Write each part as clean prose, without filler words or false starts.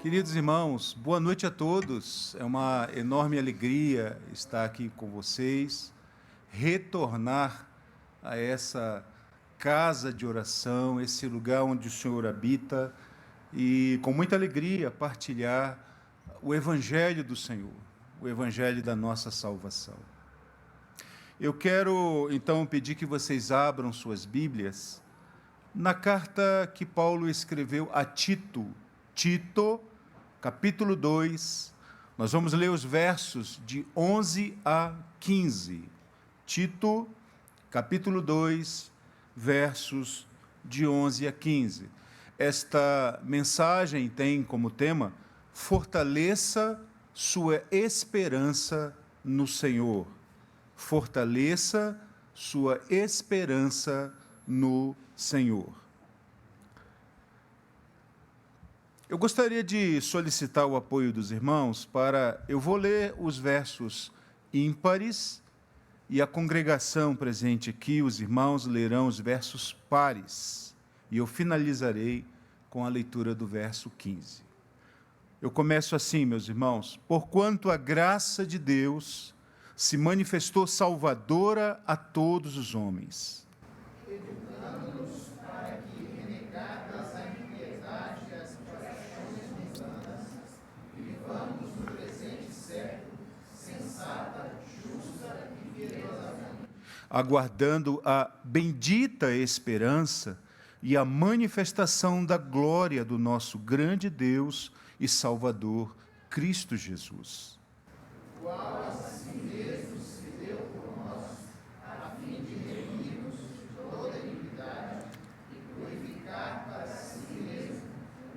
Queridos irmãos, boa noite a todos. É uma enorme alegria estar aqui com vocês, retornar a essa casa de oração, esse lugar onde o Senhor habita, e com muita alegria partilhar o Evangelho do Senhor, o Evangelho da nossa salvação. Eu quero, então, pedir que vocês abram suas Bíblias na carta que Paulo escreveu a Tito, capítulo 2, nós vamos ler os versos de 11 a 15. Tito, capítulo 2, versos de 11 a 15. Esta mensagem tem como tema: fortaleça sua esperança no Senhor. Fortaleça sua esperança no Senhor. Eu gostaria de solicitar o apoio dos irmãos para... Eu vou ler os versos ímpares e a congregação presente aqui, os irmãos, lerão os versos pares. E eu finalizarei com a leitura do verso 15. Eu começo assim, meus irmãos: porquanto a graça de Deus se manifestou salvadora a todos os homens, educando-nos para que, renegadas a impiedade e as paixões mundanas, vivamos no presente século, sensata, justa e piedosamente, aguardando a bendita esperança e a manifestação da glória do nosso grande Deus e Salvador, Cristo Jesus. Qual assim mesmo se deu por nós, a fim de remir-nos de toda iniquidade e purificar para si mesmo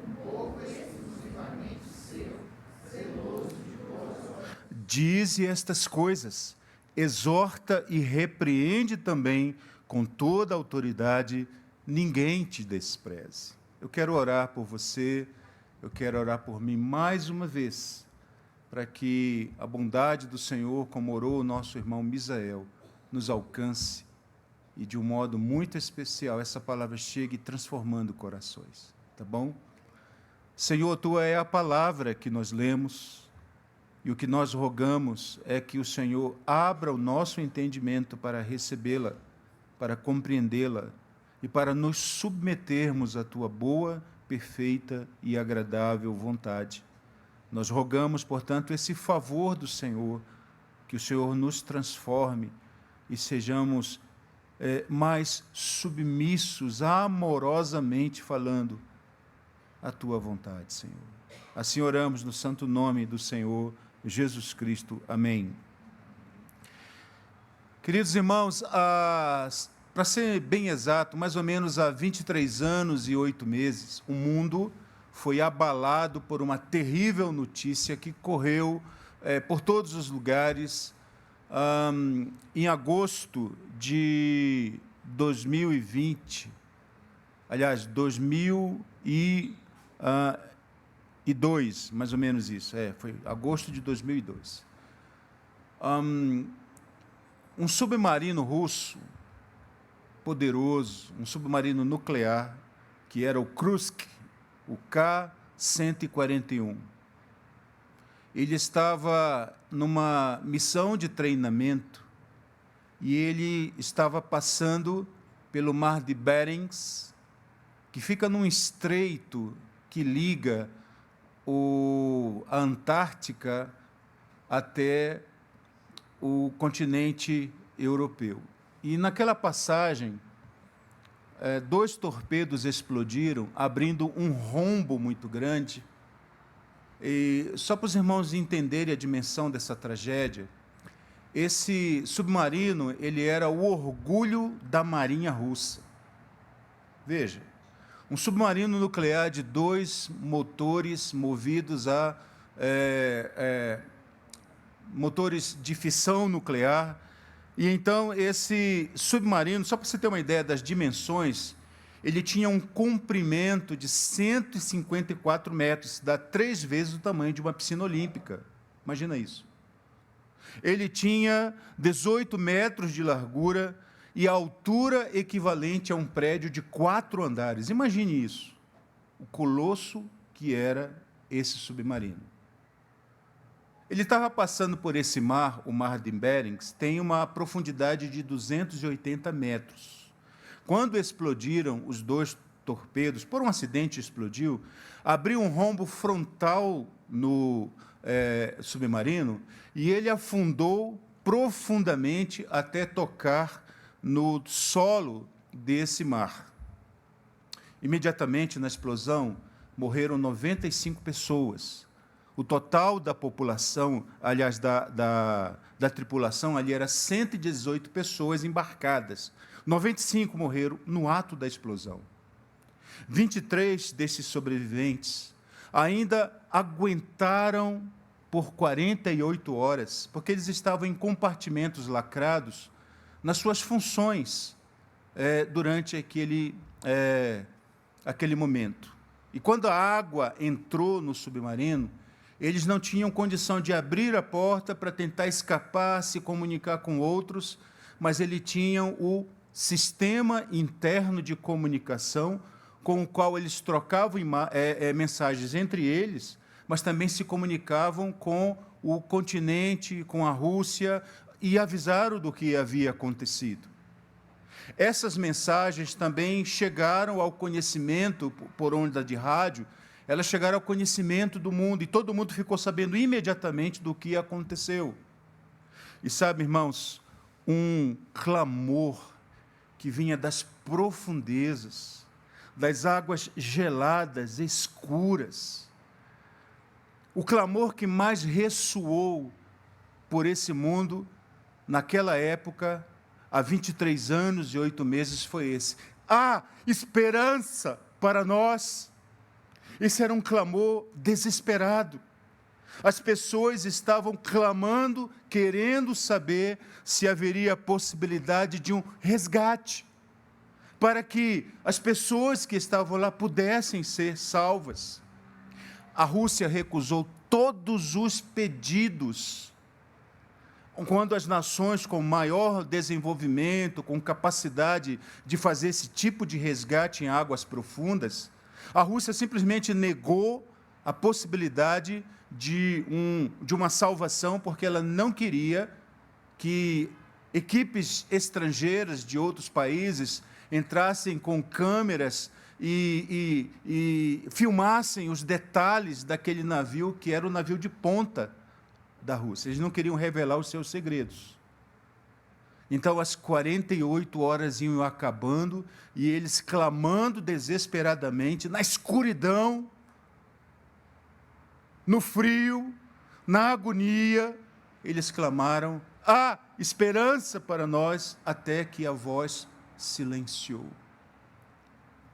um povo exclusivamente seu, zeloso de boas obras. Dize estas coisas, exorta e repreende também com toda a autoridade, ninguém te despreze. Eu quero orar por você, eu quero orar por mim mais uma vez, para que a bondade do Senhor, como orou o nosso irmão Misael, nos alcance e, de um modo muito especial, essa palavra chegue transformando corações. Tá bom? Senhor, Tua é a palavra que nós lemos, e o que nós rogamos é que o Senhor abra o nosso entendimento para recebê-la, para compreendê-la e para nos submetermos à Tua boa, perfeita e agradável vontade. Nós rogamos, portanto, esse favor do Senhor, que o Senhor nos transforme e sejamos mais submissos, amorosamente falando, à Tua vontade, Senhor. Assim oramos no santo nome do Senhor Jesus Cristo. Amém. Queridos irmãos, para ser bem exato, mais ou menos há 23 anos e 8 meses, o mundo foi abalado por uma terrível notícia que correu por todos os lugares. Em agosto de 2020, aliás, 2002, mais ou menos isso, foi agosto de 2002. Um submarino russo poderoso, um submarino nuclear, que era o Kursk, o K-141. Ele estava numa missão de treinamento e ele estava passando pelo Mar de Bering, que fica num estreito que liga a Antártica até o continente europeu. E naquela passagem, 2 torpedos explodiram, abrindo um rombo muito grande. E só para os irmãos entenderem a dimensão dessa tragédia, esse submarino ele era o orgulho da Marinha Russa. Veja, um submarino nuclear de 2 motores movidos a motores de fissão nuclear. E então esse submarino, só para você ter uma ideia das dimensões, ele tinha um comprimento de 154 metros, dá 3 vezes o tamanho de uma piscina olímpica. Imagina isso. Ele tinha 18 metros de largura e a altura equivalente a um prédio de 4 andares. Imagine isso, o colosso que era esse submarino. Ele estava passando por esse mar, o mar de Bering, tem uma profundidade de 280 metros. Quando explodiram os 2 torpedos, por um acidente explodiu, abriu um rombo frontal no submarino e ele afundou profundamente até tocar no solo desse mar. Imediatamente na explosão, morreram 95 pessoas. O total da população, aliás, da tripulação, ali era 118 pessoas embarcadas. 95 morreram no ato da explosão. 23 desses sobreviventes ainda aguentaram por 48 horas, porque eles estavam em compartimentos lacrados nas suas funções durante aquele momento. E quando a água entrou no submarino, eles não tinham condição de abrir a porta para tentar escapar, se comunicar com outros, mas eles tinham o sistema interno de comunicação com o qual eles trocavam mensagens entre eles, mas também se comunicavam com o continente, com a Rússia, e avisaram do que havia acontecido. Essas mensagens também chegaram ao conhecimento, por onda de rádio, elas chegaram ao conhecimento do mundo, e todo mundo ficou sabendo imediatamente do que aconteceu. E sabe, irmãos, um clamor que vinha das profundezas, das águas geladas, escuras. O clamor que mais ressoou por esse mundo, naquela época, há 23 anos e 8 meses, foi esse: há esperança para nós. Esse era um clamor desesperado. As pessoas estavam clamando, querendo saber se haveria possibilidade de um resgate, para que as pessoas que estavam lá pudessem ser salvas. A Rússia recusou todos os pedidos. Quando as nações com maior desenvolvimento, com capacidade de fazer esse tipo de resgate em águas profundas, a Rússia simplesmente negou a possibilidade de uma salvação, porque ela não queria que equipes estrangeiras de outros países entrassem com câmeras e filmassem os detalhes daquele navio, que era o navio de ponta da Rússia. Eles não queriam revelar os seus segredos. Então, as 48 horas iam acabando, e eles clamando desesperadamente, na escuridão, no frio, na agonia, eles clamaram: há esperança para nós, até que a voz silenciou.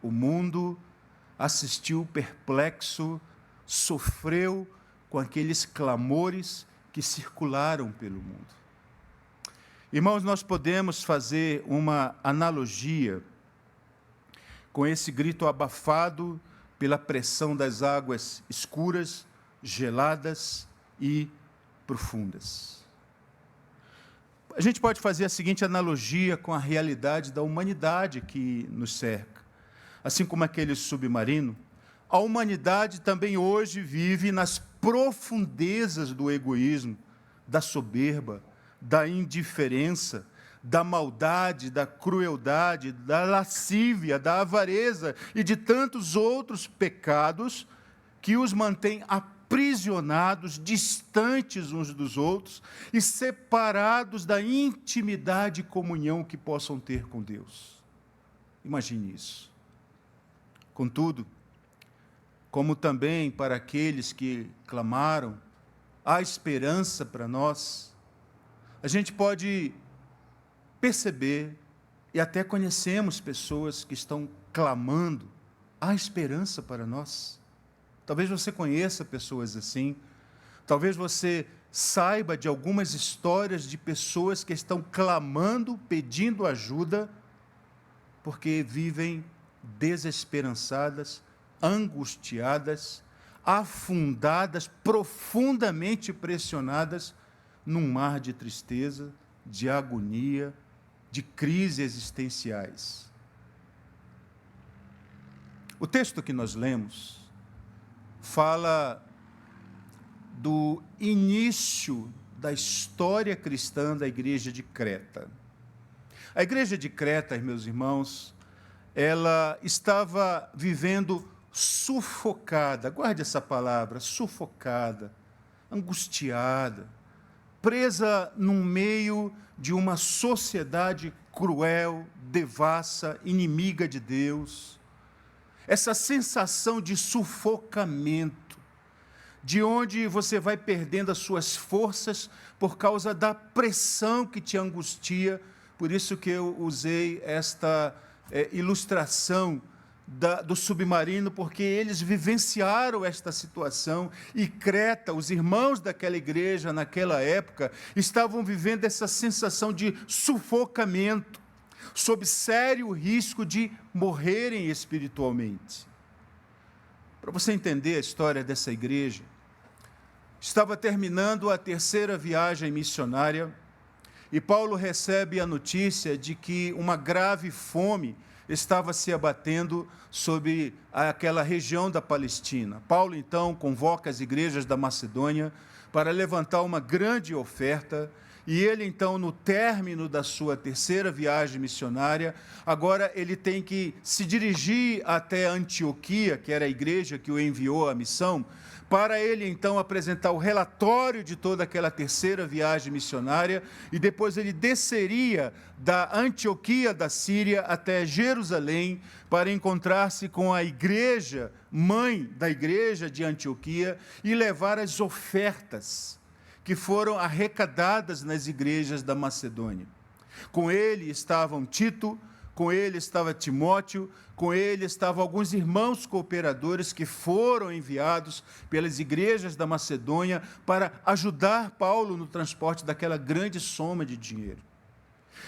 O mundo assistiu perplexo, sofreu com aqueles clamores que circularam pelo mundo. Irmãos, nós podemos fazer uma analogia com esse grito abafado pela pressão das águas escuras, geladas e profundas. A gente pode fazer a seguinte analogia com a realidade da humanidade que nos cerca. Assim como aquele submarino, a humanidade também hoje vive nas profundezas do egoísmo, da soberba, da indiferença, da maldade, da crueldade, da lascívia, da avareza e de tantos outros pecados que os mantêm aprisionados, distantes uns dos outros e separados da intimidade e comunhão que possam ter com Deus. Imagine isso. Contudo, como também para aqueles que clamaram, há esperança para nós, a gente pode perceber, e até conhecemos pessoas que estão clamando, há esperança para nós. Talvez você conheça pessoas assim, talvez você saiba de algumas histórias de pessoas que estão clamando, pedindo ajuda, porque vivem desesperançadas, angustiadas, afundadas, profundamente pressionadas num mar de tristeza, de agonia, de crises existenciais. O texto que nós lemos fala do início da história cristã da igreja de Creta. A igreja de Creta, meus irmãos, ela estava vivendo sufocada, guarde essa palavra, sufocada, angustiada, presa no meio de uma sociedade cruel, devassa, inimiga de Deus. Essa sensação de sufocamento, de onde você vai perdendo as suas forças por causa da pressão que te angustia. Por isso que eu usei esta ilustração do submarino, porque eles vivenciaram esta situação, e Creta, os irmãos daquela igreja naquela época, estavam vivendo essa sensação de sufocamento, sob sério risco de morrerem espiritualmente. Para você entender a história dessa igreja, estava terminando a 3ª viagem missionária, e Paulo recebe a notícia de que uma grave fome estava se abatendo sobre aquela região da Palestina. Paulo, então, convoca as igrejas da Macedônia para levantar uma grande oferta, e ele, então, no término da sua 3ª viagem missionária, agora ele tem que se dirigir até Antioquia, que era a igreja que o enviou à missão, para ele, então, apresentar o relatório de toda aquela 3ª viagem missionária, e depois ele desceria da Antioquia da Síria até Jerusalém, para encontrar-se com a igreja, mãe da igreja de Antioquia, e levar as ofertas que foram arrecadadas nas igrejas da Macedônia. Com ele estavam Tito, com ele estava Timóteo, com ele estavam alguns irmãos cooperadores que foram enviados pelas igrejas da Macedônia para ajudar Paulo no transporte daquela grande soma de dinheiro.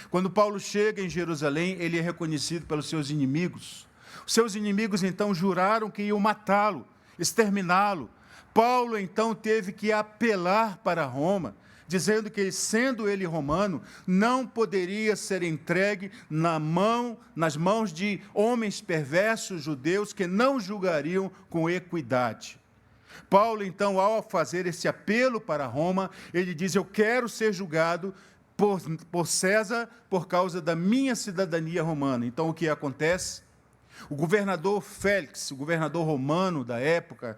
Quando Paulo chega em Jerusalém, ele é reconhecido pelos seus inimigos. Os seus inimigos, então, juraram que iam matá-lo, exterminá-lo. Paulo, então, teve que apelar para Roma, dizendo que, sendo ele romano, não poderia ser entregue nas mãos de homens perversos judeus que não julgariam com equidade. Paulo, então, ao fazer esse apelo para Roma, ele diz: eu quero ser julgado por César por causa da minha cidadania romana. Então, o que acontece? O governador Félix, o governador romano da época,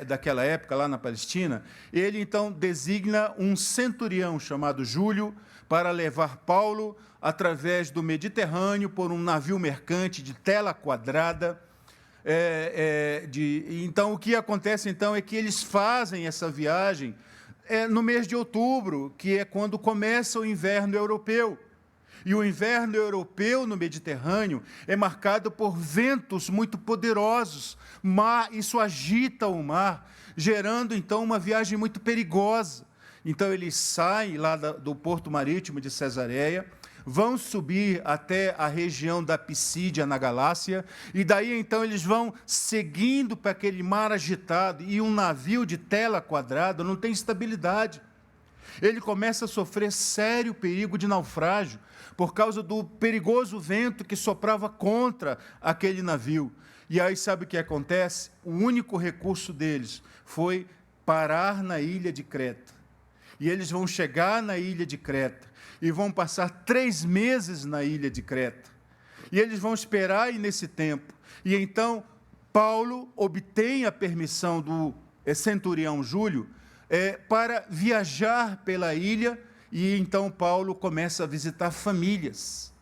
daquela época lá na Palestina, ele então designa um centurião chamado Júlio para levar Paulo através do Mediterrâneo por um navio mercante de tela quadrada. Então, o que acontece então é que eles fazem essa viagem no mês de outubro, que é quando começa o inverno europeu. E o inverno europeu no Mediterrâneo é marcado por ventos muito poderosos. Isso agita o mar, gerando, então, uma viagem muito perigosa. Então, eles saem lá do porto marítimo de Cesareia, vão subir até a região da Pisídia, na Galácia, e daí, então, eles vão seguindo para aquele mar agitado, e um navio de tela quadrada não tem estabilidade. Ele começa a sofrer sério perigo de naufrágio, por causa do perigoso vento que soprava contra aquele navio. E aí, sabe o que acontece? O único recurso deles foi parar na ilha de Creta. E eles vão chegar na ilha de Creta, e vão passar 3 meses na ilha de Creta. E eles vão esperar aí nesse tempo. E então, Paulo obtém a permissão do centurião Júlio para viajar pela ilha. E então Paulo começa a visitar famílias,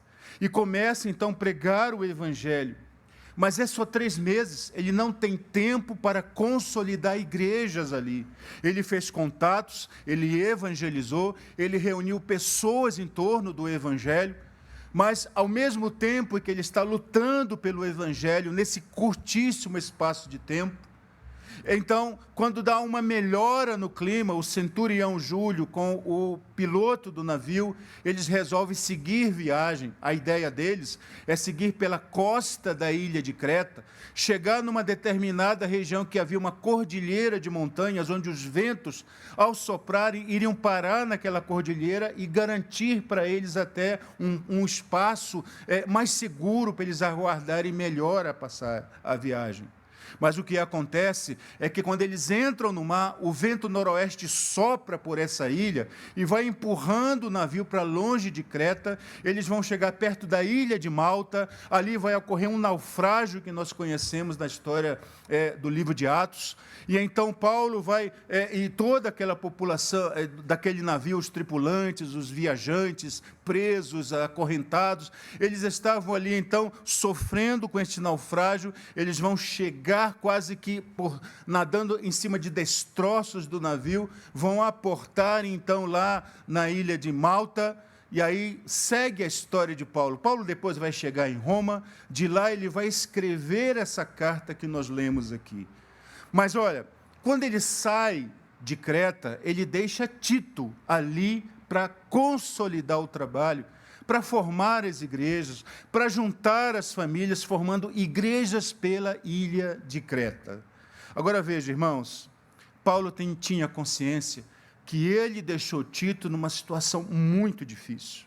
e começa então a pregar o evangelho. Mas é só 3 meses, ele não tem tempo para consolidar igrejas ali. Ele fez contatos, ele evangelizou, ele reuniu pessoas em torno do evangelho, mas ao mesmo tempo que ele está lutando pelo evangelho, nesse curtíssimo espaço de tempo, então, quando dá uma melhora no clima, o centurião Júlio com o piloto do navio, eles resolvem seguir viagem. A ideia deles é seguir pela costa da ilha de Creta, chegar numa determinada região que havia uma cordilheira de montanhas, onde os ventos, ao soprarem, iriam parar naquela cordilheira e garantir para eles até um espaço mais seguro para eles aguardarem melhor a passar a viagem. Mas o que acontece é que quando eles entram no mar, o vento noroeste sopra por essa ilha e vai empurrando o navio para longe de Creta. Eles vão chegar perto da ilha de Malta, ali vai ocorrer um naufrágio que nós conhecemos na história do livro de Atos. E então Paulo vai, e toda aquela população daquele navio, os tripulantes, os viajantes, presos, acorrentados, eles estavam ali então sofrendo com este naufrágio. Eles vão chegar quase que nadando em cima de destroços do navio, vão aportar então lá na ilha de Malta. E aí segue a história de Paulo. Paulo depois vai chegar em Roma, de lá ele vai escrever essa carta que nós lemos aqui. Mas olha, quando ele sai de Creta, ele deixa Tito ali para consolidar o trabalho, para formar as igrejas, para juntar as famílias, formando igrejas pela ilha de Creta. Agora veja, irmãos, Paulo tinha consciência que ele deixou Tito numa situação muito difícil,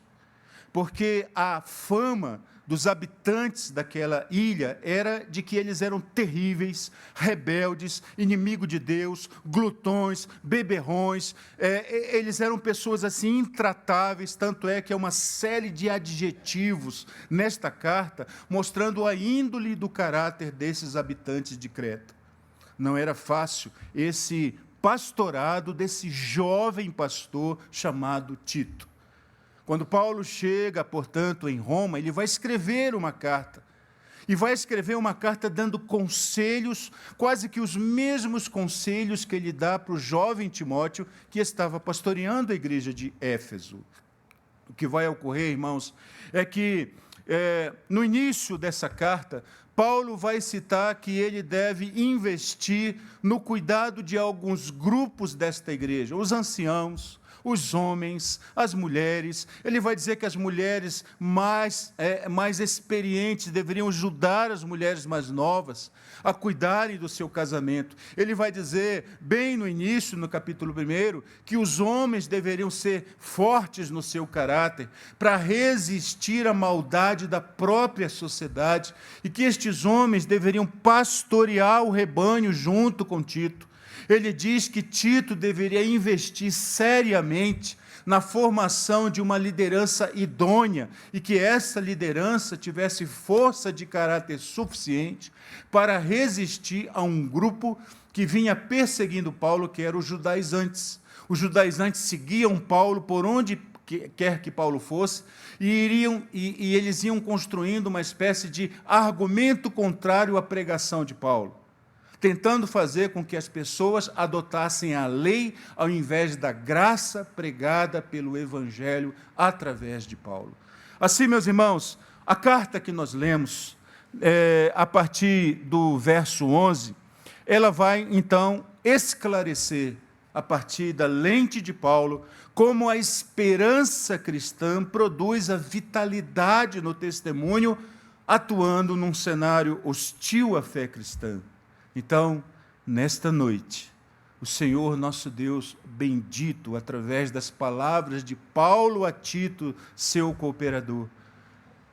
porque a fama dos habitantes daquela ilha era de que eles eram terríveis, rebeldes, inimigo de Deus, glutões, beberrões, eles eram pessoas assim intratáveis, tanto é que é uma série de adjetivos nesta carta, mostrando a índole do caráter desses habitantes de Creta. Não era fácil esse pastorado desse jovem pastor chamado Tito. Quando Paulo chega, portanto, em Roma, ele vai escrever uma carta. E vai escrever uma carta dando conselhos, quase que os mesmos conselhos que ele dá para o jovem Timóteo, que estava pastoreando a igreja de Éfeso. O que vai ocorrer, irmãos, é que no início dessa carta, Paulo vai citar que ele deve investir no cuidado de alguns grupos desta igreja, os anciãos, os homens, as mulheres. Ele vai dizer que as mulheres mais experientes deveriam ajudar as mulheres mais novas a cuidarem do seu casamento. Ele vai dizer, bem no início, no capítulo 1, que os homens deveriam ser fortes no seu caráter para resistir à maldade da própria sociedade e que estes homens deveriam pastorear o rebanho junto com Tito. Ele diz que Tito deveria investir seriamente na formação de uma liderança idônea e que essa liderança tivesse força de caráter suficiente para resistir a um grupo que vinha perseguindo Paulo, que eram os judaizantes. Os judaizantes seguiam Paulo por onde quer que Paulo fosse e eles iam construindo uma espécie de argumento contrário à pregação de Paulo, tentando fazer com que as pessoas adotassem a lei ao invés da graça pregada pelo Evangelho através de Paulo. Assim, meus irmãos, a carta que nós lemos, a partir do verso 11, ela vai, então, esclarecer, a partir da lente de Paulo, como a esperança cristã produz a vitalidade no testemunho, atuando num cenário hostil à fé cristã. Então, nesta noite, o Senhor nosso Deus bendito, através das palavras de Paulo a Tito, seu cooperador,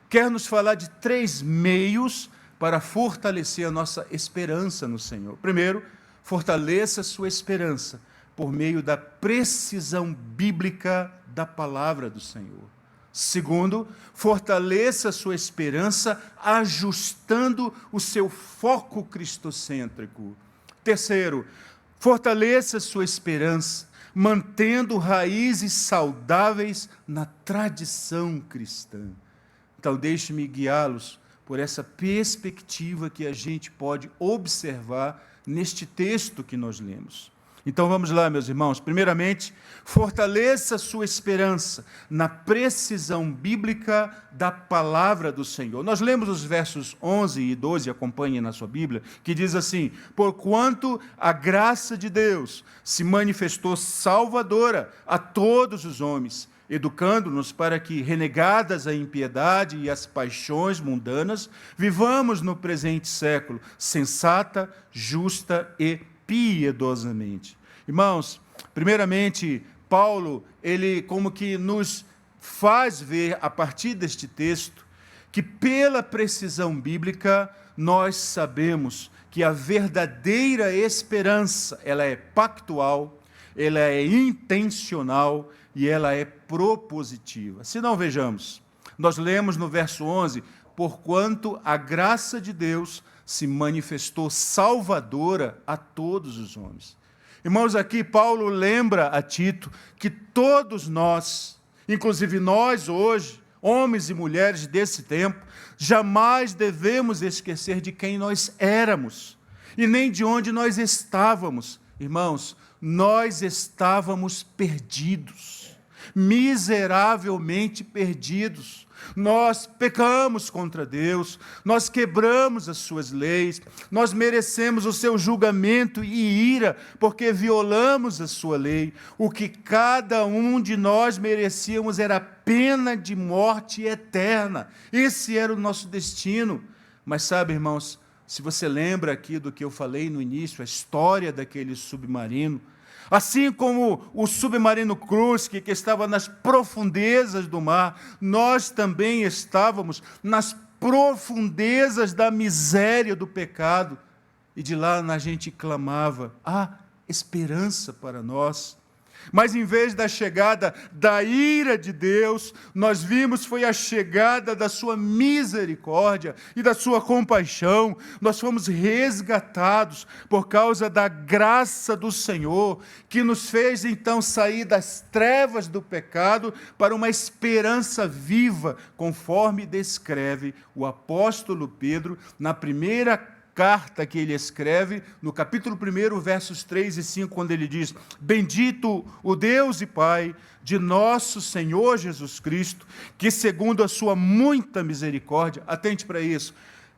quer nos falar de 3 meios para fortalecer a nossa esperança no Senhor. Primeiro, fortaleça a sua esperança por meio da precisão bíblica da palavra do Senhor. Segundo, fortaleça a sua esperança ajustando o seu foco cristocêntrico. Terceiro, fortaleça a sua esperança mantendo raízes saudáveis na tradição cristã. Então, deixe-me guiá-los por essa perspectiva que a gente pode observar neste texto que nós lemos. Então vamos lá, meus irmãos. Primeiramente, fortaleça a sua esperança na precisão bíblica da palavra do Senhor. Nós lemos os versos 11 e 12, acompanhem na sua Bíblia, que diz assim: porquanto a graça de Deus se manifestou salvadora a todos os homens, educando-nos para que, renegadas a impiedade e as paixões mundanas, vivamos no presente século sensata, justa e piedosamente. Irmãos, primeiramente, Paulo, ele como que nos faz ver, a partir deste texto, que pela precisão bíblica, nós sabemos que a verdadeira esperança, ela é pactual, ela é intencional e ela é propositiva. Se não, vejamos, nós lemos no verso 11, porquanto a graça de Deus se manifestou salvadora a todos os homens. Irmãos, aqui Paulo lembra a Tito que todos nós, inclusive nós hoje, homens e mulheres desse tempo, jamais devemos esquecer de quem nós éramos e nem de onde nós estávamos. Irmãos, nós estávamos perdidos, miseravelmente perdidos. Nós pecamos contra Deus, nós quebramos as suas leis, nós merecemos o seu julgamento e ira, porque violamos a sua lei. O que cada um de nós merecíamos era pena de morte eterna. Esse era o nosso destino. Mas sabe, irmãos, se você lembra aqui do que eu falei no início, a história daquele submarino, assim como o submarino Kursk, que estava nas profundezas do mar, nós também estávamos nas profundezas da miséria do pecado. E de lá a gente clamava, há esperança para nós. Mas em vez da chegada da ira de Deus, nós vimos foi a chegada da sua misericórdia e da sua compaixão. Nós fomos resgatados por causa da graça do Senhor, que nos fez então sair das trevas do pecado para uma esperança viva, conforme descreve o apóstolo Pedro na primeira carta que ele escreve, no capítulo 1, versos 3 e 5, quando ele diz, bendito o Deus e Pai de nosso Senhor Jesus Cristo, que segundo a sua muita misericórdia, atente para isso,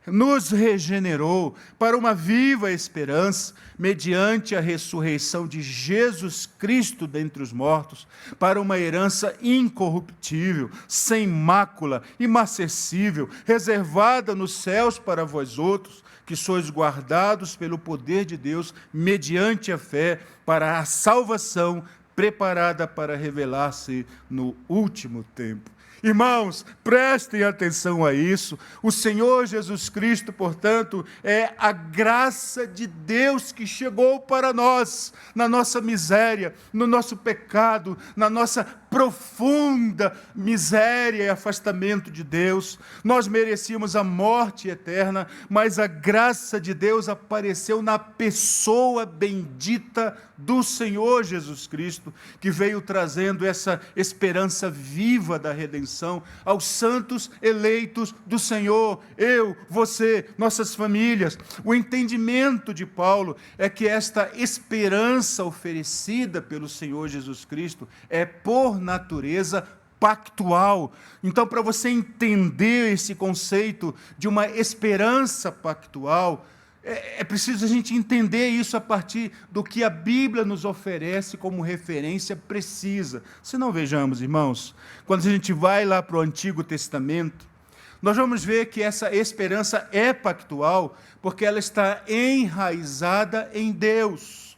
nos regenerou para uma viva esperança, mediante a ressurreição de Jesus Cristo dentre os mortos, para uma herança incorruptível, sem mácula, imacessível, reservada nos céus para vós outros, que sois guardados pelo poder de Deus, mediante a fé, para a salvação preparada para revelar-se no último tempo. Irmãos, prestem atenção a isso. O Senhor Jesus Cristo, portanto, é a graça de Deus que chegou para nós, na nossa miséria, no nosso pecado, na nossa profunda miséria e afastamento de Deus. Nós merecíamos a morte eterna, mas a graça de Deus apareceu na pessoa bendita do Senhor Jesus Cristo, que veio trazendo essa esperança viva da redenção aos santos eleitos do Senhor, eu, você, nossas famílias. O entendimento de Paulo é que esta esperança oferecida pelo Senhor Jesus Cristo é por natureza pactual. Então, para você entender esse conceito de uma esperança pactual, é preciso a gente entender isso a partir do que a Bíblia nos oferece como referência precisa. Se não, vejamos, irmãos, quando a gente vai lá para o Antigo Testamento, nós vamos ver que essa esperança é pactual, porque ela está enraizada em Deus.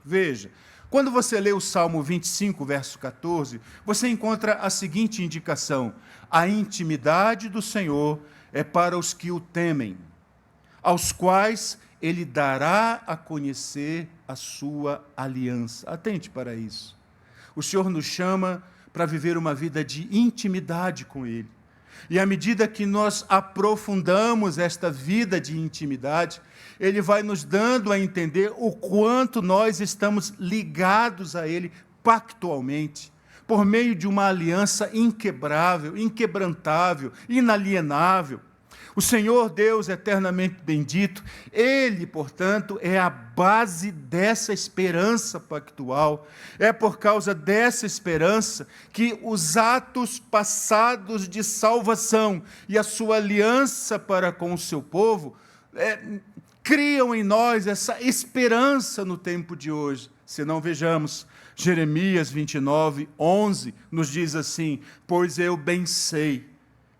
Veja, quando você lê o Salmo 25, verso 14, você encontra a seguinte indicação: a intimidade do Senhor é para os que o temem, aos quais ele dará a conhecer a sua aliança. Atente para isso. O Senhor nos chama para viver uma vida de intimidade com Ele. E à medida que nós aprofundamos esta vida de intimidade, Ele vai nos dando a entender o quanto nós estamos ligados a Ele pactualmente, por meio de uma aliança inquebrável, inquebrantável, inalienável. O Senhor Deus eternamente bendito, Ele, portanto, é a base dessa esperança pactual. É por causa dessa esperança que os atos passados de salvação e a sua aliança para com o seu povo criam em nós essa esperança no tempo de hoje. Se não, vejamos, Jeremias 29, 11, nos diz assim, pois eu bem sei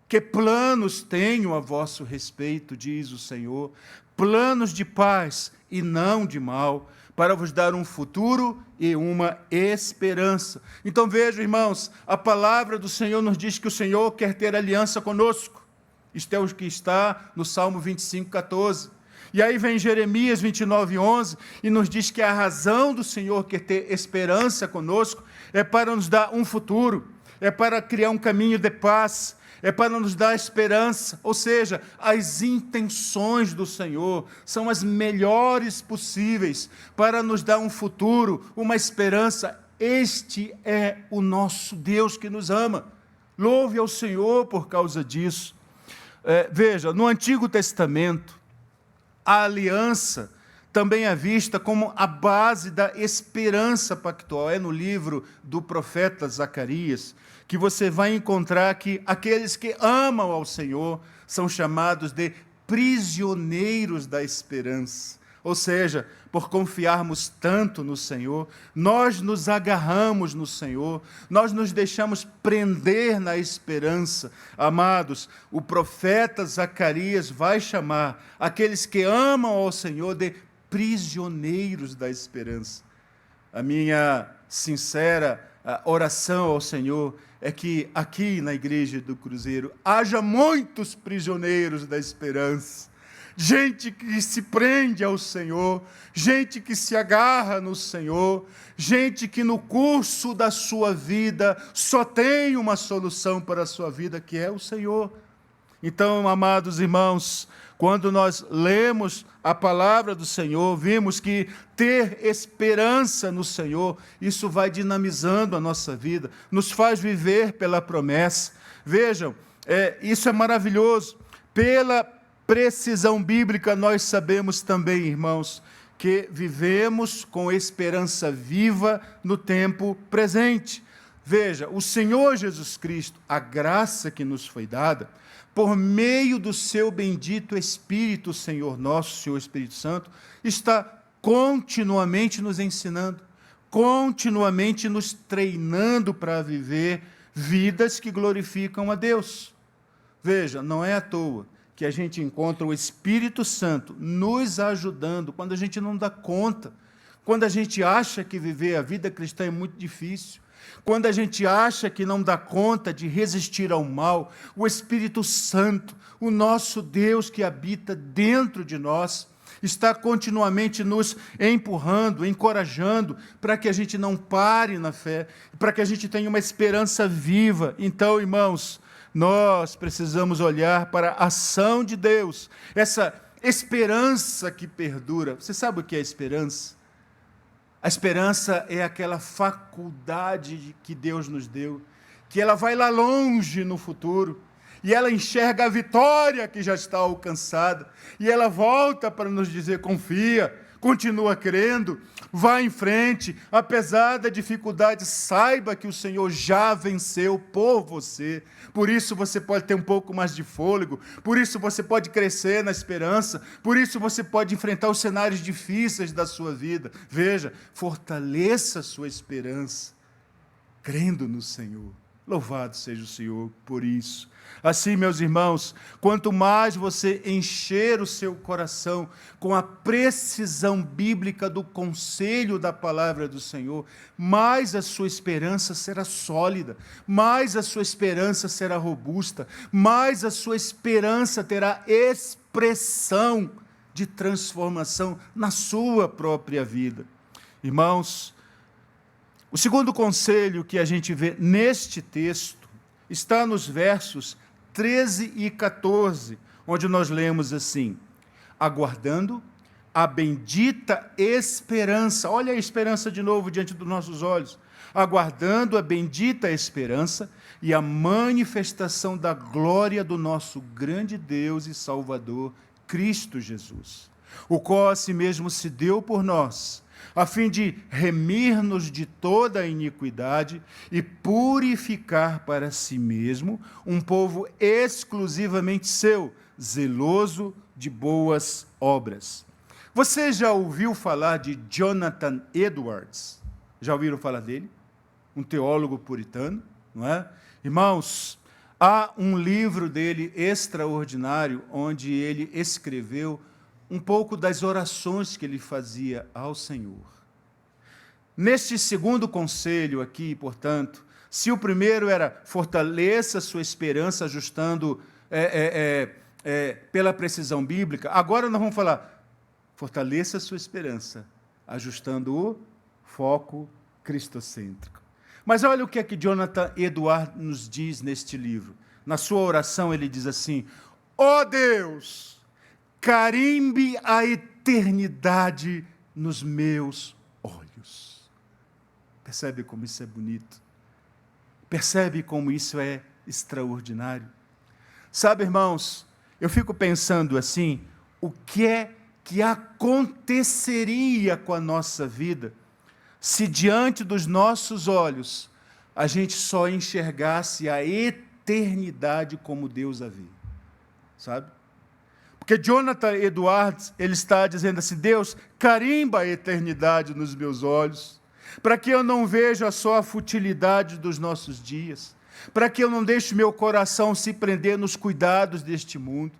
que planos tenho a vosso respeito, diz o Senhor, planos de paz e não de mal, para vos dar um futuro e uma esperança. Então vejam, irmãos, a palavra do Senhor nos diz que o Senhor quer ter aliança conosco. Isto é o que está no Salmo 25, 14. E aí vem Jeremias 29:11 e nos diz que a razão do Senhor quer ter esperança conosco é para nos dar um futuro, é para criar um caminho de paz, é para nos dar esperança. Ou seja, as intenções do Senhor são as melhores possíveis para nos dar um futuro, uma esperança. Este é o nosso Deus que nos ama. Louve ao Senhor por causa disso. Veja, no Antigo Testamento, a aliança também é vista como a base da esperança pactual. É no livro do profeta Zacarias que você vai encontrar que aqueles que amam ao Senhor são chamados de prisioneiros da esperança. Ou seja, por confiarmos tanto no Senhor, nós nos agarramos no Senhor, nós nos deixamos prender na esperança. Amados, o profeta Zacarias vai chamar aqueles que amam ao Senhor de prisioneiros da esperança. A minha sincera oração ao Senhor é que aqui na Igreja do Cruzeiro haja muitos prisioneiros da esperança. Gente que se prende ao Senhor, gente que se agarra no Senhor, gente que no curso da sua vida só tem uma solução para a sua vida, que é o Senhor. Então, amados irmãos, quando nós lemos a palavra do Senhor, vimos que ter esperança no Senhor, isso vai dinamizando a nossa vida, nos faz viver pela promessa. Vejam, isso é maravilhoso. Pela precisão bíblica, nós sabemos também, irmãos, que vivemos com esperança viva no tempo presente. Veja, o Senhor Jesus Cristo, a graça que nos foi dada, por meio do seu bendito Espírito, Senhor nosso, Senhor Espírito Santo, está continuamente nos ensinando, continuamente nos treinando para viver vidas que glorificam a Deus. Veja, não é à toa que a gente encontra o Espírito Santo nos ajudando quando a gente não dá conta, quando a gente acha que viver a vida cristã é muito difícil, quando a gente acha que não dá conta de resistir ao mal. O Espírito Santo, o nosso Deus que habita dentro de nós, está continuamente nos empurrando, encorajando, para que a gente não pare na fé, para que a gente tenha uma esperança viva. Então, irmãos, nós precisamos olhar para a ação de Deus, essa esperança que perdura. Você sabe o que é esperança? A esperança é aquela faculdade que Deus nos deu, que ela vai lá longe no futuro, e ela enxerga a vitória que já está alcançada, e ela volta para nos dizer: confia, continua crendo, vá em frente, apesar da dificuldade, saiba que o Senhor já venceu por você. Por isso você pode ter um pouco mais de fôlego, por isso você pode crescer na esperança, por isso você pode enfrentar os cenários difíceis da sua vida. Veja, fortaleça a sua esperança, crendo no Senhor. Louvado seja o Senhor por isso. Assim, meus irmãos, quanto mais você encher o seu coração com a precisão bíblica do conselho da palavra do Senhor, mais a sua esperança será sólida, mais a sua esperança será robusta, mais a sua esperança terá expressão de transformação na sua própria vida. Irmãos, o segundo conselho que a gente vê neste texto está nos versos 13 e 14, onde nós lemos assim: aguardando a bendita esperança. Olha a esperança de novo diante dos nossos olhos. Aguardando a bendita esperança e a manifestação da glória do nosso grande Deus e Salvador, Cristo Jesus, o qual a si mesmo se deu por nós, a fim de remir-nos de toda a iniquidade e purificar para si mesmo um povo exclusivamente seu, zeloso de boas obras. Você já ouviu falar de Jonathan Edwards? Já ouviram falar dele? Um teólogo puritano, não é? Irmãos, há um livro dele extraordinário, onde ele escreveu um pouco das orações que ele fazia ao Senhor. Neste segundo conselho aqui, portanto, se o primeiro era fortaleça a sua esperança ajustando pela precisão bíblica, agora nós vamos falar Fortaleça a sua esperança, ajustando o foco cristocêntrico. Mas olha o que é que Jonathan Edwards nos diz neste livro. Na sua oração ele diz assim: ó Deus, carimbe a eternidade nos meus olhos. Percebe como isso é bonito? Percebe como isso é extraordinário? Sabe, irmãos, eu fico pensando assim, o que é que aconteceria com a nossa vida se diante dos nossos olhos a gente só enxergasse a eternidade como Deus a vê? Sabe? Porque Jonathan Edwards, ele está dizendo assim: Deus, carimba a eternidade nos meus olhos, para que eu não veja só a futilidade dos nossos dias, para que eu não deixe meu coração se prender nos cuidados deste mundo,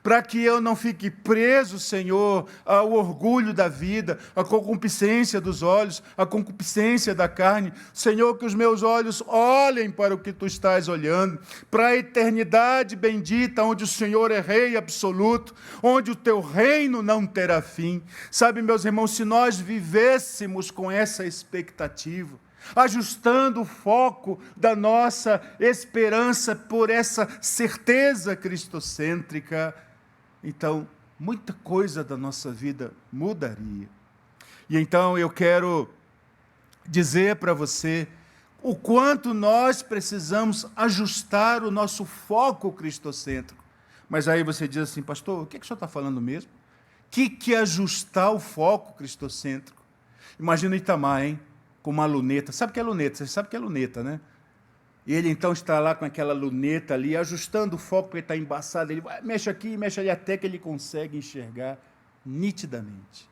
para que eu não fique preso, Senhor, ao orgulho da vida, à concupiscência dos olhos, à concupiscência da carne. Senhor, que os meus olhos olhem para o que Tu estás olhando, para a eternidade bendita, onde o Senhor é Rei absoluto, onde o Teu reino não terá fim. Sabe, meus irmãos, se nós vivêssemos com essa expectativa, ajustando o foco da nossa esperança por essa certeza cristocêntrica, então muita coisa da nossa vida mudaria. E então eu quero dizer para você o quanto nós precisamos ajustar o nosso foco cristocêntrico. Mas aí você diz assim: pastor, o que o senhor está falando mesmo? Que é ajustar o foco cristocêntrico? Imagina o Itamar, hein? Com uma luneta. Sabe o que é luneta? Você sabe o que é luneta, né? E ele então está lá com aquela luneta ali, ajustando o foco, porque está embaçado. Ele mexe aqui, mexe ali, até que ele consegue enxergar nitidamente.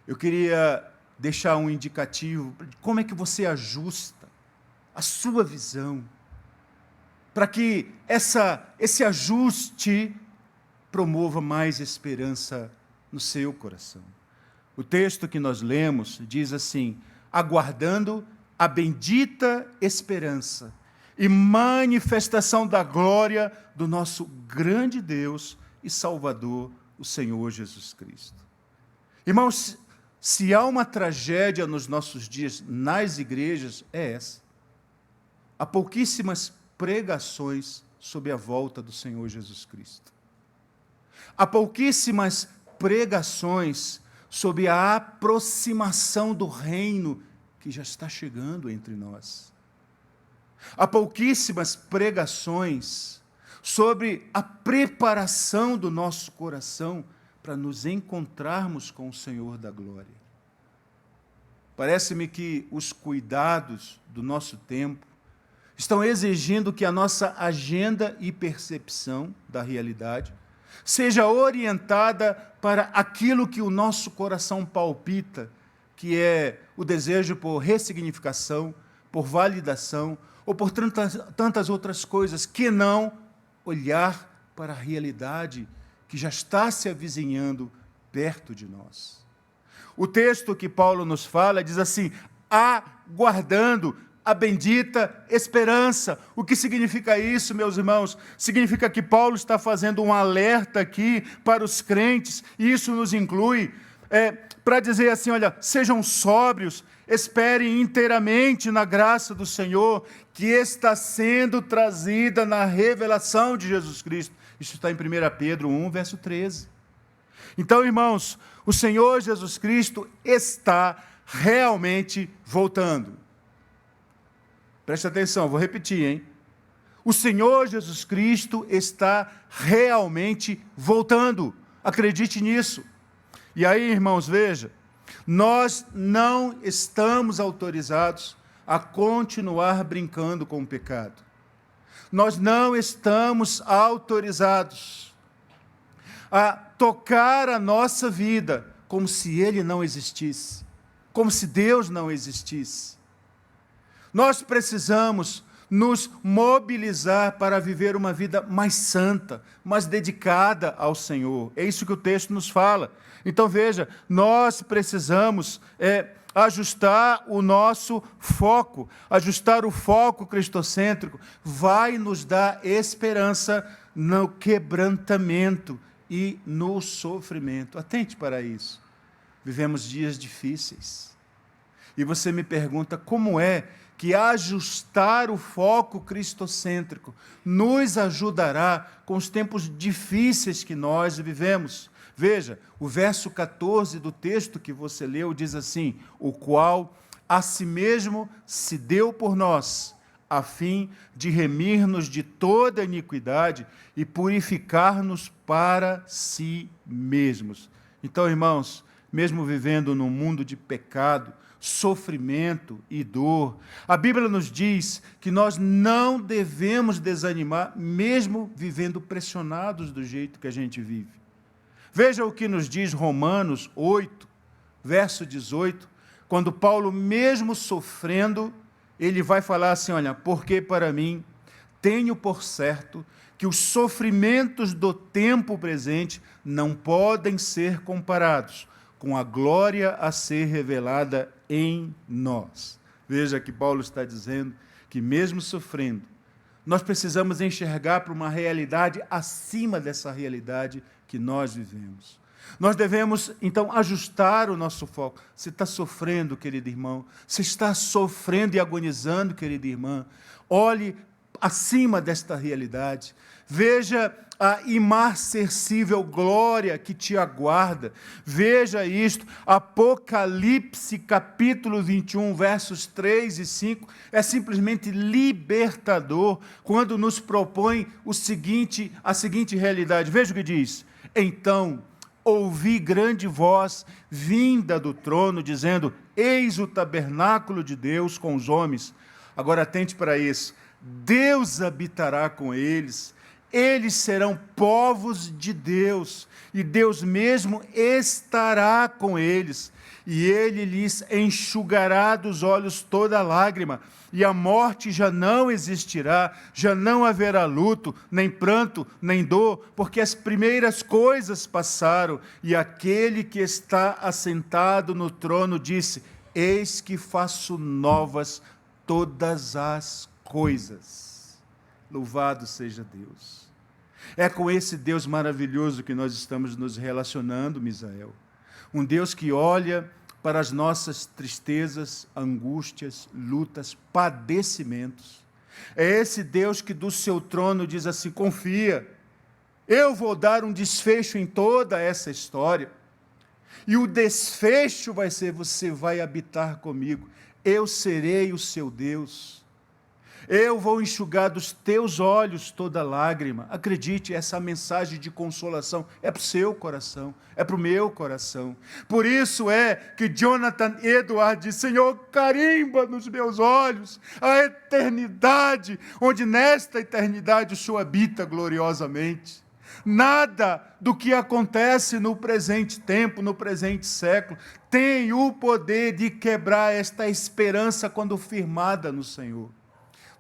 Eu queria deixar um indicativo de como é que você ajusta a sua visão, para que esse ajuste promova mais esperança no seu coração. O texto que nós lemos diz assim: aguardando a bendita esperança e manifestação da glória do nosso grande Deus e Salvador, o Senhor Jesus Cristo. Irmãos, se há uma tragédia nos nossos dias nas igrejas, é essa. Há pouquíssimas pregações sobre a volta do Senhor Jesus Cristo. Há pouquíssimas pregações sobre a aproximação do reino que já está chegando entre nós. Há pouquíssimas pregações sobre a preparação do nosso coração para nos encontrarmos com o Senhor da glória. Parece-me que os cuidados do nosso tempo estão exigindo que a nossa agenda e percepção da realidade seja orientada para aquilo que o nosso coração palpita, que é o desejo por ressignificação, por validação, ou por tantas outras coisas, que não olhar para a realidade que já está se avizinhando perto de nós. O texto que Paulo nos fala diz assim: aguardando a bendita esperança. O que significa isso, meus irmãos? Significa que Paulo está fazendo um alerta aqui para os crentes, e isso nos inclui, para dizer assim: olha, sejam sóbrios, esperem inteiramente na graça do Senhor, que está sendo trazida na revelação de Jesus Cristo. Isso está em 1 Pedro 1, verso 13. Então, irmãos, o Senhor Jesus Cristo está realmente voltando. Preste atenção, vou repetir, hein? O Senhor Jesus Cristo está realmente voltando. Acredite nisso. E aí, irmãos, veja, nós não estamos autorizados a continuar brincando com o pecado. Nós não estamos autorizados a tocar a nossa vida como se Ele não existisse, como se Deus não existisse. Nós precisamos nos mobilizar para viver uma vida mais santa, mais dedicada ao Senhor. É isso que o texto nos fala. Então veja, nós precisamos ajustar o nosso foco. Ajustar o foco cristocêntrico vai nos dar esperança no quebrantamento e no sofrimento. Atente para isso. Vivemos dias difíceis. E você me pergunta como é que ajustar o foco cristocêntrico nos ajudará com os tempos difíceis que nós vivemos. Veja, o verso 14 do texto que você leu diz assim: o qual a si mesmo se deu por nós, a fim de remir-nos de toda iniquidade e purificar-nos para si mesmos. Então, irmãos, mesmo vivendo num mundo de pecado, sofrimento e dor, a Bíblia nos diz que nós não devemos desanimar, mesmo vivendo pressionados do jeito que a gente vive. Veja o que nos diz Romanos 8, verso 18, quando Paulo, mesmo sofrendo, ele vai falar assim, olha, porque para mim tenho por certo que os sofrimentos do tempo presente não podem ser comparados com a glória a ser revelada em nós. Veja que Paulo está dizendo que mesmo sofrendo, nós precisamos enxergar para uma realidade acima dessa realidade que nós vivemos. Nós devemos, então, ajustar o nosso foco. Você está sofrendo, querido irmão, você está sofrendo e agonizando, querida irmã, olhe acima desta realidade. Veja a imarcessível glória que te aguarda. Veja isto, Apocalipse capítulo 21, versos 3 e 5, é simplesmente libertador quando nos propõe a seguinte realidade. Veja o que diz: então ouvi grande voz vinda do trono, dizendo, eis o tabernáculo de Deus com os homens. Agora atente para isso. Deus habitará com eles, eles serão povos de Deus, e Deus mesmo estará com eles, e ele lhes enxugará dos olhos toda lágrima, e a morte já não existirá, já não haverá luto, nem pranto, nem dor, porque as primeiras coisas passaram, e aquele que está assentado no trono disse, eis que faço novas todas as coisas. Louvado seja Deus. É com esse Deus maravilhoso que nós estamos nos relacionando, Misael. Um Deus que olha para as nossas tristezas, angústias, lutas, padecimentos. É esse Deus que do seu trono diz assim, confia, eu vou dar um desfecho em toda essa história. E o desfecho vai ser, você vai habitar comigo, eu serei o seu Deus. Eu vou enxugar dos teus olhos toda lágrima. Acredite, essa mensagem de consolação é para o seu coração, é para o meu coração. Por isso é que Jonathan Edwards diz, Senhor, carimba nos meus olhos a eternidade, onde nesta eternidade o Senhor habita gloriosamente. Nada do que acontece no presente tempo, no presente século, tem o poder de quebrar esta esperança quando firmada no Senhor.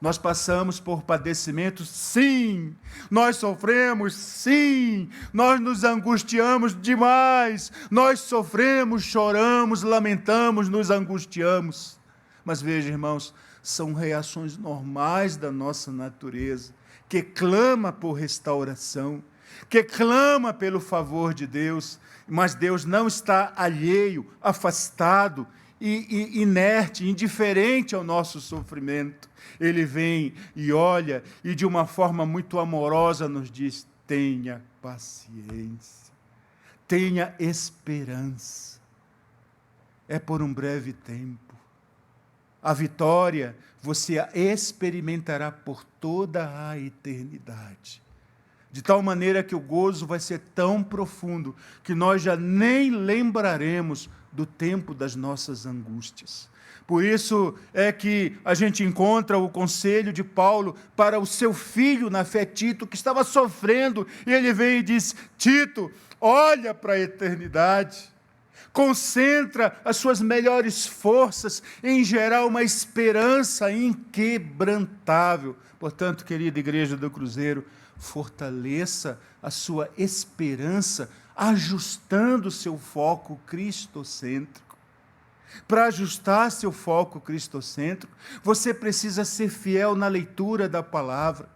Nós passamos por padecimentos, sim. Nós sofremos, sim. Nós nos angustiamos demais. Nós sofremos, choramos, lamentamos, nos angustiamos. Mas veja, irmãos, são reações normais da nossa natureza, que clama por restauração, que clama pelo favor de Deus, mas Deus não está alheio, afastado, e inerte, indiferente ao nosso sofrimento. Ele vem e olha e de uma forma muito amorosa nos diz, tenha paciência, tenha esperança. É por um breve tempo. A vitória você a experimentará por toda a eternidade. De tal maneira que o gozo vai ser tão profundo que nós já nem lembraremos do tempo das nossas angústias. Por isso é que a gente encontra o conselho de Paulo para o seu filho na fé Tito, que estava sofrendo, e ele vem e diz, Tito, olha para a eternidade, concentra as suas melhores forças em gerar uma esperança inquebrantável. Portanto, querida Igreja do Cruzeiro, fortaleça a sua esperança, ajustando seu foco cristocêntrico. Para ajustar seu foco cristocêntrico, você precisa ser fiel na leitura da palavra.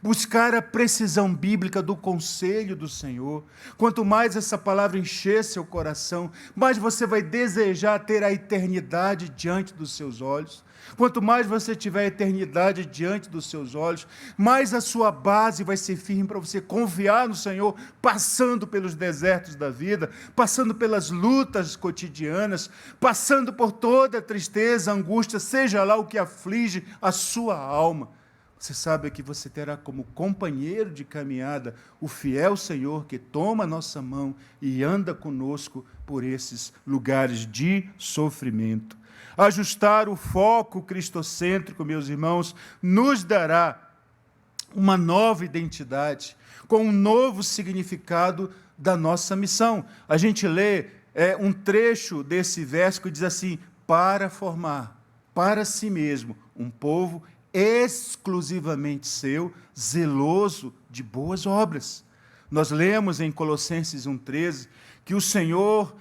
buscar a precisão bíblica do conselho do Senhor. Quanto mais essa palavra encher seu coração, mais você vai desejar ter a eternidade diante dos seus olhos. Quanto mais você tiver a eternidade diante dos seus olhos, mais a sua base vai ser firme para você confiar no Senhor, passando pelos desertos da vida, passando pelas lutas cotidianas, passando por toda a tristeza, angústia, seja lá o que aflige a sua alma. Você sabe que você terá como companheiro de caminhada o fiel Senhor que toma a nossa mão e anda conosco por esses lugares de sofrimento. Ajustar o foco cristocêntrico, meus irmãos, nos dará uma nova identidade, com um novo significado da nossa missão. A gente lê um trecho desse verso que diz assim: para formar para si mesmo um povo exclusivamente seu, zeloso de boas obras. Nós lemos em Colossenses 1,13 que o Senhor,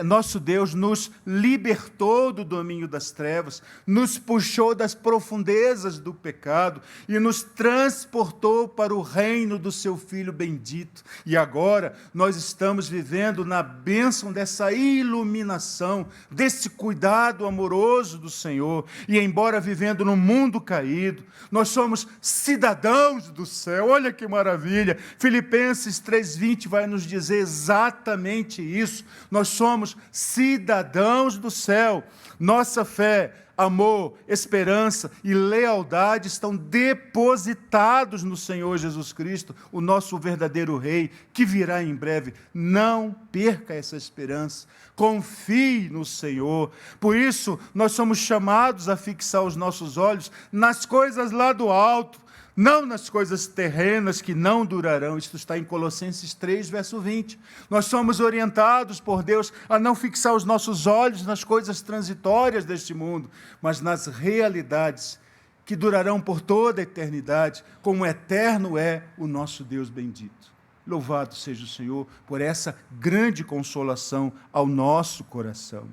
nosso Deus, nos libertou do domínio das trevas, nos puxou das profundezas do pecado e nos transportou para o reino do seu Filho bendito. E agora nós estamos vivendo na bênção dessa iluminação, desse cuidado amoroso do Senhor. E embora vivendo num mundo caído, nós somos cidadãos do céu. Olha que maravilha! Filipenses 3,20 vai nos dizer exatamente isso. Nós somos cidadãos do céu. Nossa fé, amor, esperança e lealdade estão depositados no Senhor Jesus Cristo, o nosso verdadeiro Rei, que virá em breve. Não perca essa esperança. Confie no Senhor. Por isso, nós somos chamados a fixar os nossos olhos nas coisas lá do alto, não nas coisas terrenas que não durarão. Isso está em Colossenses 3, verso 20. Nós somos orientados por Deus a não fixar os nossos olhos nas coisas transitórias deste mundo, mas nas realidades que durarão por toda a eternidade, como eterno é o nosso Deus bendito. Louvado seja o Senhor por essa grande consolação ao nosso coração.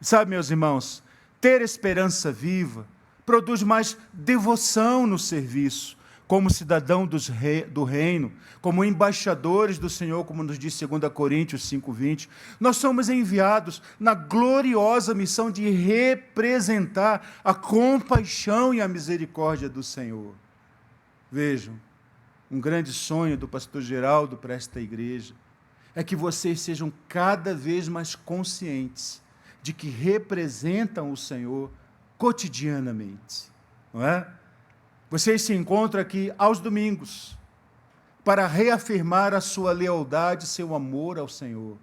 Sabe, meus irmãos, ter esperança viva produz mais devoção no serviço, como cidadão do reino, como embaixadores do Senhor, como nos diz 2 Coríntios 5,20. Nós somos enviados na gloriosa missão de representar a compaixão e a misericórdia do Senhor. Vejam, um grande sonho do pastor Geraldo para esta igreja é que vocês sejam cada vez mais conscientes de que representam o Senhor cotidianamente, não é? Vocês se encontram aqui aos domingos para reafirmar a sua lealdade, seu amor ao Senhor.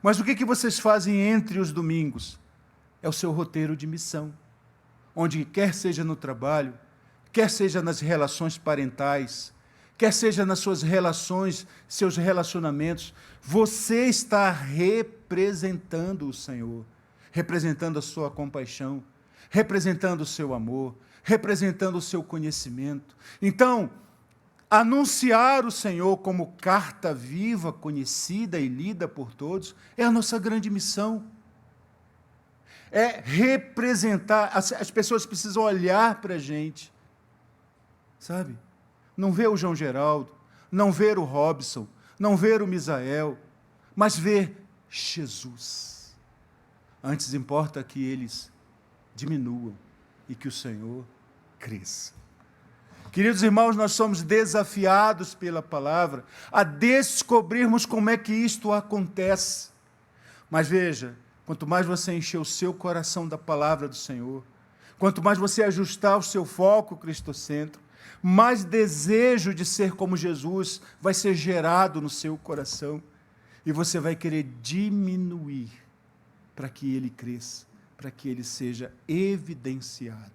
Mas o que vocês fazem entre os domingos? É o seu roteiro de missão, onde quer seja no trabalho, quer seja nas relações parentais, quer seja nas suas relações, seus relacionamentos, você está representando o Senhor, representando a sua compaixão, representando o seu amor, representando o seu conhecimento. Então, anunciar o Senhor como carta viva, conhecida e lida por todos, é a nossa grande missão. É representar, as pessoas precisam olhar para a gente, sabe? Não ver o João Geraldo, não ver o Robson, não ver o Misael, mas ver Jesus. Antes importa que eles diminuam e que o Senhor cresça. Queridos irmãos, nós somos desafiados pela palavra a descobrirmos como é que isto acontece. Mas veja, quanto mais você encher o seu coração da palavra do Senhor, quanto mais você ajustar o seu foco cristocêntrico, mais desejo de ser como Jesus vai ser gerado no seu coração e você vai querer diminuir para que ele cresça, para que ele seja evidenciado.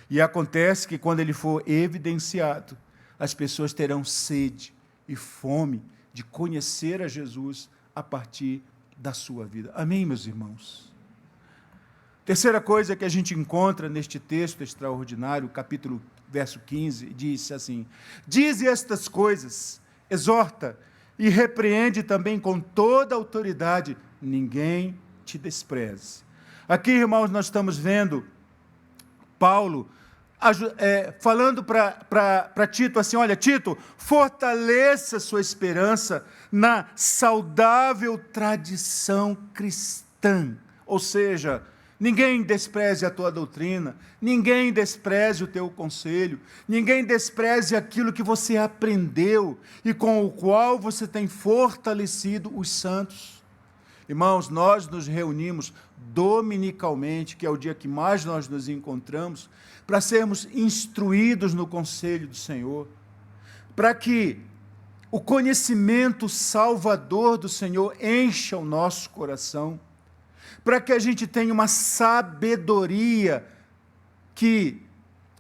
E acontece que quando ele for evidenciado, as pessoas terão sede e fome de conhecer a Jesus a partir da sua vida. Amém, meus irmãos? Terceira coisa que a gente encontra neste texto extraordinário, capítulo verso 15, diz assim: dize estas coisas, exorta e repreende também com toda autoridade, ninguém te despreze. Aqui, irmãos, nós estamos vendo Paulo falando para Tito assim, olha, Tito, fortaleça sua esperança na saudável tradição cristã. Ou seja, ninguém despreze a tua doutrina, ninguém despreze o teu conselho, ninguém despreze aquilo que você aprendeu e com o qual você tem fortalecido os santos. Irmãos, nós nos reunimos dominicalmente, que é o dia que mais nós nos encontramos, para sermos instruídos no conselho do Senhor, para que o conhecimento salvador do Senhor encha o nosso coração, para que a gente tenha uma sabedoria que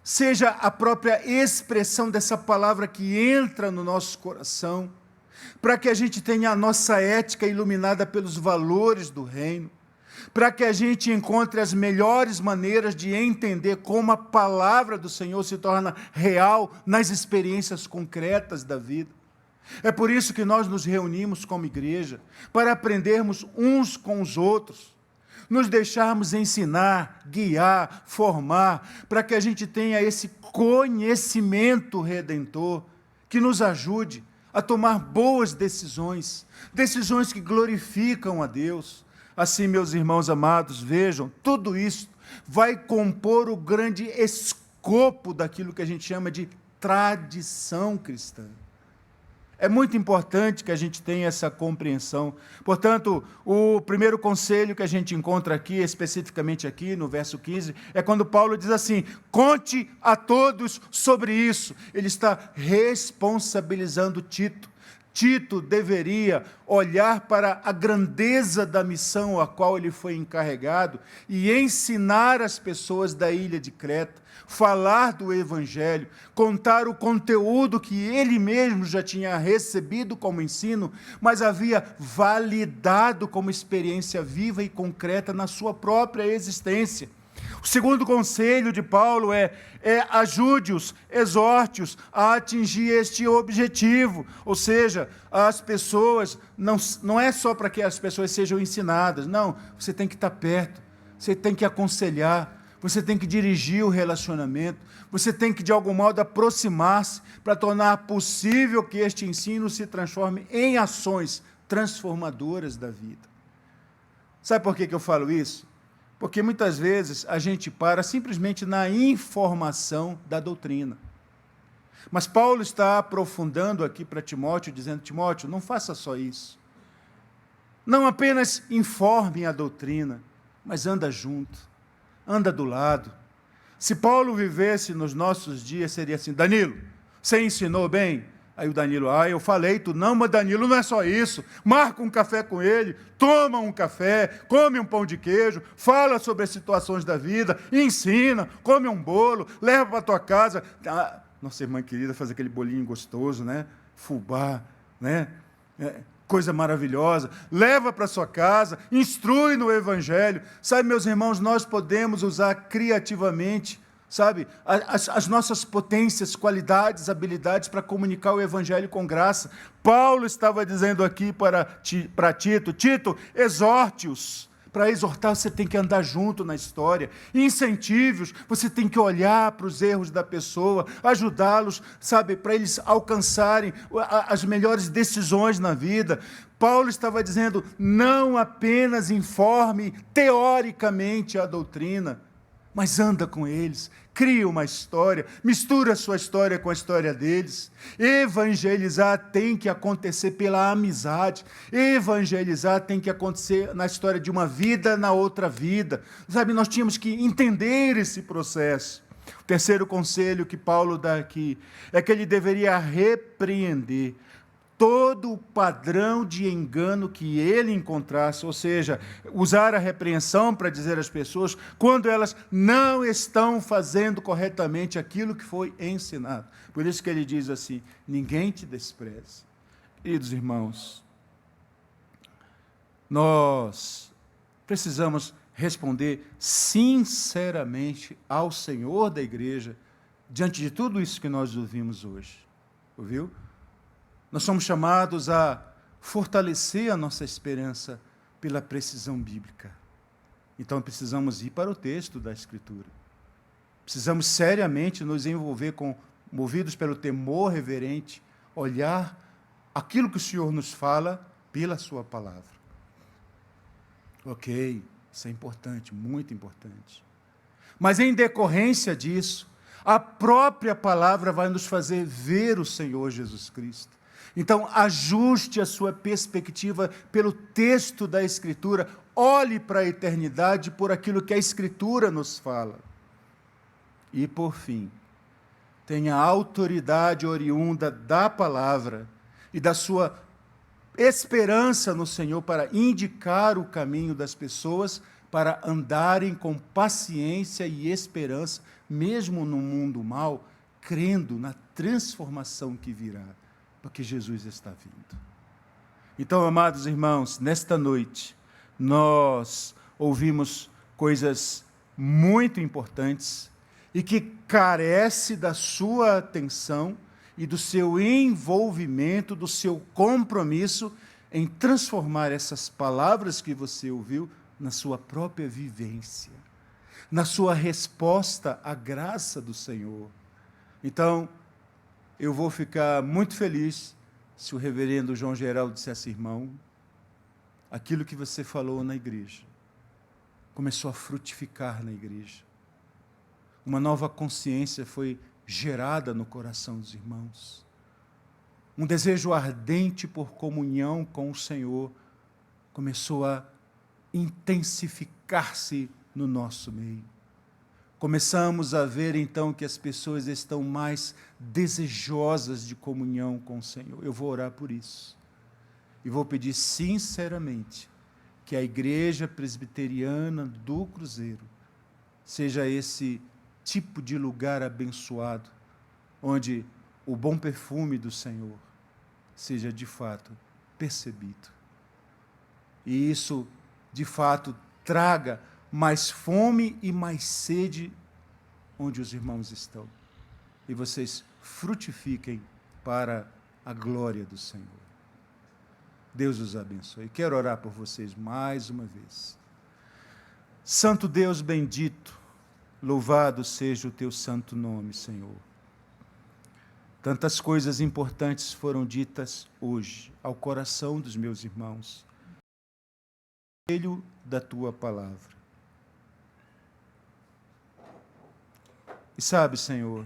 seja a própria expressão dessa palavra que entra no nosso coração, para que a gente tenha a nossa ética iluminada pelos valores do reino, para que a gente encontre as melhores maneiras de entender como a palavra do Senhor se torna real nas experiências concretas da vida. É por isso que nós nos reunimos como igreja, para aprendermos uns com os outros, nos deixarmos ensinar, guiar, formar, para que a gente tenha esse conhecimento redentor que nos ajude a tomar boas decisões, decisões que glorificam a Deus. Assim, meus irmãos amados, vejam, tudo isso vai compor o grande escopo daquilo que a gente chama de tradição cristã. É muito importante que a gente tenha essa compreensão. Portanto, o primeiro conselho que a gente encontra aqui, especificamente aqui no verso 15, é quando Paulo diz assim, conte a todos sobre isso. Ele está responsabilizando Tito. Tito deveria olhar para a grandeza da missão a qual ele foi encarregado e ensinar as pessoas da ilha de Creta, falar do Evangelho, contar o conteúdo que ele mesmo já tinha recebido como ensino, mas havia validado como experiência viva e concreta na sua própria existência. O segundo conselho de Paulo é ajude-os, exorte-os a atingir este objetivo. Ou seja, as pessoas, não é só para que as pessoas sejam ensinadas, não, você tem que estar perto, você tem que aconselhar, você tem que dirigir o relacionamento, você tem que, de algum modo, aproximar-se para tornar possível que este ensino se transforme em ações transformadoras da vida. Sabe por que eu falo isso? Porque muitas vezes a gente para simplesmente na informação da doutrina. Mas Paulo está aprofundando aqui para Timóteo, dizendo, Timóteo, não faça só isso. Não apenas informe a doutrina, mas anda junto, anda do lado. Se Paulo vivesse nos nossos dias, seria assim, Danilo, você ensinou bem? Aí o Danilo, eu falei tudo. Não, mas Danilo não é só isso. Marca um café com ele, toma um café, come um pão de queijo, fala sobre as situações da vida, ensina, come um bolo, leva para a tua casa. Nossa irmã querida faz aquele bolinho gostoso, né? Fubá, né? Coisa maravilhosa. Leva para a sua casa, instrui no Evangelho. Sabe, meus irmãos, nós podemos usar criativamente, sabe, as nossas potências, qualidades, habilidades para comunicar o Evangelho com graça. Paulo estava dizendo aqui para Tito, Tito, exorte-os. Para exortar, você tem que andar junto na história. Incentive-os, você tem que olhar para os erros da pessoa, ajudá-los, sabe, para eles alcançarem as melhores decisões na vida. Paulo estava dizendo, não apenas informe teoricamente a doutrina, mas anda com eles, cria uma história, mistura a sua história com a história deles. Evangelizar tem que acontecer pela amizade, evangelizar tem que acontecer na história de uma vida na outra vida. Sabe, nós tínhamos que entender esse processo. O terceiro conselho que Paulo dá aqui é que ele deveria repreender todo o padrão de engano que ele encontrasse, ou seja, usar a repreensão para dizer às pessoas quando elas não estão fazendo corretamente aquilo que foi ensinado. Por isso que ele diz assim, ninguém te despreze. Queridos irmãos, nós precisamos responder sinceramente ao Senhor da igreja diante de tudo isso que nós ouvimos hoje. Ouviu? Nós somos chamados a fortalecer a nossa esperança pela precisão bíblica. Então, precisamos ir para o texto da Escritura. Precisamos seriamente nos envolver movidos pelo temor reverente, olhar aquilo que o Senhor nos fala pela sua palavra. Ok, isso é importante, muito importante. Mas em decorrência disso, a própria palavra vai nos fazer ver o Senhor Jesus Cristo. Então, ajuste a sua perspectiva pelo texto da Escritura, olhe para a eternidade por aquilo que a Escritura nos fala. E, por fim, tenha autoridade oriunda da palavra e da sua esperança no Senhor para indicar o caminho das pessoas para andarem com paciência e esperança, mesmo no mundo mau, crendo na transformação que virá, porque Jesus está vindo. Então, amados irmãos, nesta noite, nós ouvimos coisas muito importantes e que carece da sua atenção e do seu envolvimento, do seu compromisso em transformar essas palavras que você ouviu na sua própria vivência, na sua resposta à graça do Senhor. Então, eu vou ficar muito feliz se o reverendo João Geraldo dissesse: irmão, aquilo que você falou na igreja começou a frutificar na igreja. Uma nova consciência foi gerada no coração dos irmãos. Um desejo ardente por comunhão com o Senhor começou a intensificar-se no nosso meio. Começamos a ver, então, que as pessoas estão mais desejosas de comunhão com o Senhor. Eu vou orar por isso. E vou pedir sinceramente que a Igreja Presbiteriana do Cruzeiro seja esse tipo de lugar abençoado, onde o bom perfume do Senhor seja, de fato, percebido. E isso, de fato, traga mais fome e mais sede onde os irmãos estão. E vocês frutifiquem para a glória do Senhor. Deus os abençoe. Quero orar por vocês mais uma vez. Santo Deus bendito, louvado seja o teu santo nome, Senhor. Tantas coisas importantes foram ditas hoje ao coração dos meus irmãos. Conselho da tua palavra. E sabe, Senhor,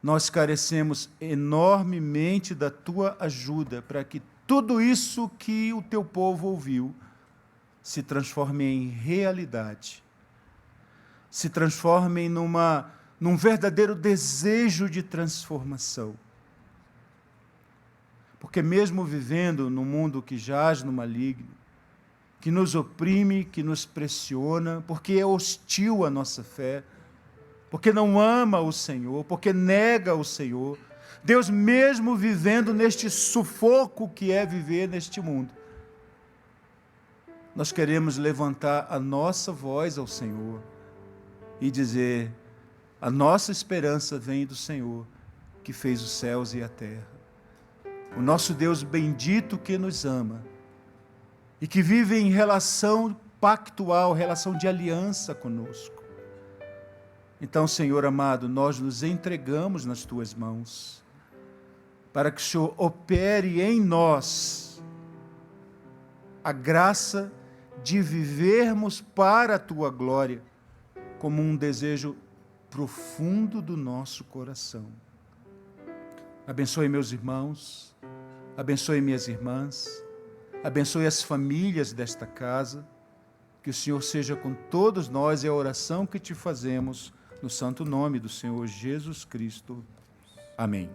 nós carecemos enormemente da tua ajuda para que tudo isso que o teu povo ouviu se transforme em realidade, se transforme num verdadeiro desejo de transformação. Porque mesmo vivendo num mundo que jaz no maligno, que nos oprime, que nos pressiona, porque é hostil à nossa fé, porque não ama o Senhor, porque nega o Senhor, Deus, mesmo vivendo neste sufoco que é viver neste mundo, nós queremos levantar a nossa voz ao Senhor e dizer: a nossa esperança vem do Senhor, que fez os céus e a terra. O nosso Deus bendito que nos ama e que vive em relação pactual, relação de aliança conosco. Então, Senhor amado, nós nos entregamos nas tuas mãos, para que o Senhor opere em nós a graça de vivermos para a tua glória, como um desejo profundo do nosso coração. Abençoe meus irmãos, abençoe minhas irmãs, abençoe as famílias desta casa, que o Senhor seja com todos nós, é a oração que te fazemos, no santo nome do Senhor Jesus Cristo. Amém.